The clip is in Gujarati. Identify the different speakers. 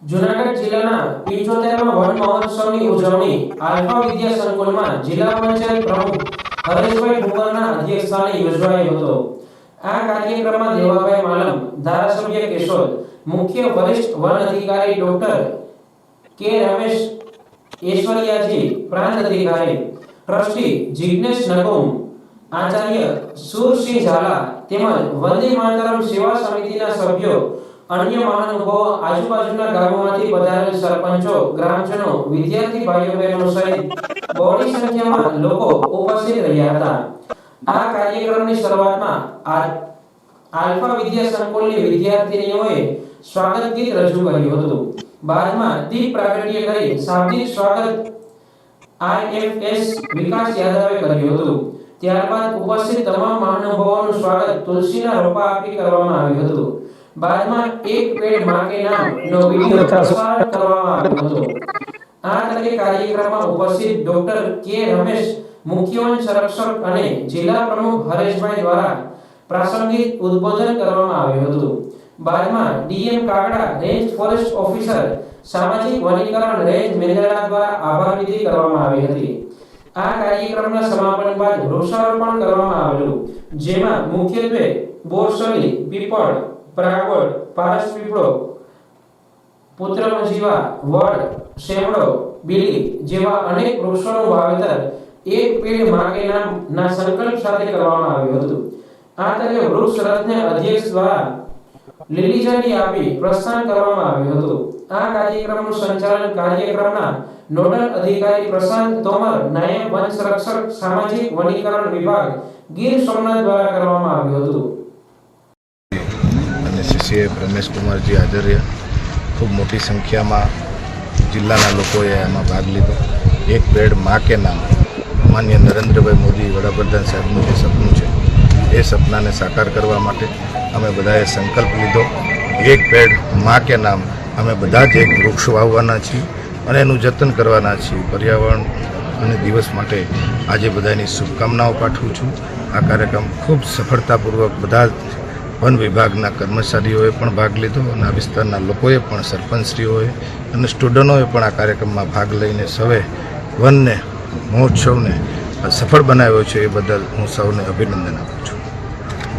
Speaker 1: જૂનાગઢ જિલ્લાના 75મા વન મહોત્સવની ઉજવણી આલ્ફા વિદ્યા સંકુલમાં જિલ્લા પંચાયત પ્રમુખ હરેશભાઈ ભુવરના અધ્યક્ષસ્થાને યોજાયો હતો। આ કાર્યક્રમમાં દેવાભાઈ માલમ, ધારાસભ્ય કેશોદ, મુખ્ય વરિષ્ઠ વન અધિકારી ડોક્ટર કે રમેશ ઐશ્વર્યાજી, પ્રાંત અધિકારી ટ્રસ્ટી જિગ્નેશ નગુમ, આચાર્ય સુરસિંહ ઝાલા તેમજ વંદે માતરમ સેવા સમિતિના સભ્યો, અન્ય મહાનુભાવો, આજુબાજુના ગામોમાંથી પધારેલ સરપંચો, ગ્રામજનો, વિદ્યાર્થી ભાઈઓ બહેનો સહિત બહોળી સંખ્યામાં લોકો ઉપસ્થિત રહ્યા હતા। આ કાર્યક્રમની શરૂઆતમાં આલ્ફા વિદ્યા સંકુલની વિદ્યાર્થીનીઓએ સ્વાગત ગીત રજૂ કર્યું હતું। બાદમાં દીપ પ્રાગટ્ય કરી શાબ્દિક સ્વાગત આઈએફએસ વિકાસ યાદવે કર્યું હતું। ત્યારબાદ ઉપસ્થિત તમામ મહાનુભાવોનું સ્વાગત તુલસીના રોપા આપી કરવામાં આવ્યું હતું। બાદમાં એક પેડ માં કે નામનો વિડિયો પ્રસારણ કરવામાં આવ્યો હતો। આ તકે કાર્યક્રમમાં ઉપસ્થિત ડોક્ટર કે રમેશ, મુખ્ય વન સંરક્ષક અને જિલ્લા પ્રમુખ હરેશભાઈ દ્વારા પ્રાસંગિક ઉદ્બોધન કરવામાં આવ્યું હતું। બાદમાં ડીએમ કાગડા, રેન્જ ફોરેસ્ટ ઓફિસર, સામાજિક વનીકરણ રેન્જ મેનેજર દ્વારા આભાર વિધિ કરવામાં આવી હતી। આ કાર્યક્રમના સમાપન બાદ વૃક્ષારોપણ કરવામાં આવ્યું, જેમાં મુખ્યત્વે બોરસલી, પીપળ, પરાગવડ, પારસ પીપળો, પુત્રમજીવા, વડ, શેમડો, બીલી જેવા અનેક વૃક્ષોનું વાવેતર એક પેડ માં કે નામના સંકલ્પ સાથે કરવામાં આવ્યું હતું। આ તકે વૃક્ષ રથને અધ્યક્ષ દ્વારા લીલી ઝંડી આપી પ્રસ્થાન કરવામાં આવ્યું હતું। આ કાર્યક્રમનું સંચાલન કાર્યક્રમના નોડલ અધિકારી પ્રશાંત તોમર, નાયબ વન સંરક્ષક, સામાજિક વનીકરણ વિભાગ, ગીર સોમનાથ દ્વારા કરવામાં આવ્યું હતું।
Speaker 2: સીએફ રમેશ કુમારજી હાજર રહ્યા। ખૂબ મોટી સંખ્યામાં જિલ્લાના લોકોએ આમાં ભાગ લીધો। એક પેડ માં કે નામ, માનનીય નરેન્દ્રભાઈ મોદી વડાપ્રધાન સાહેબનું જે સપનું છે એ સપનાને સાકાર કરવા માટે અમે બધાએ સંકલ્પ લીધો। એક પેડ માં કે નામ, અમે બધા જ એક વૃક્ષ વાવવાના છીએ અને એનું જતન કરવાના છીએ। પર્યાવરણ અને દિવસ માટે આજે બધાની શુભકામનાઓ પાઠવું છું। આ કાર્યક્રમ ખૂબ સફળતાપૂર્વક બધા વન વિભાગના કર્મચારીઓએ પણ ભાગ લીધો અને આ વિસ્તારના લોકોએ પણ, સરપંચશ્રીઓએ અને સ્ટુડન્ટોએ પણ આ કાર્યક્રમમાં ભાગ લઈને સૌએ વનને, મહોત્સવને સફળ બનાવ્યો છે। એ બદલ હું સૌને અભિનંદન આપું છું।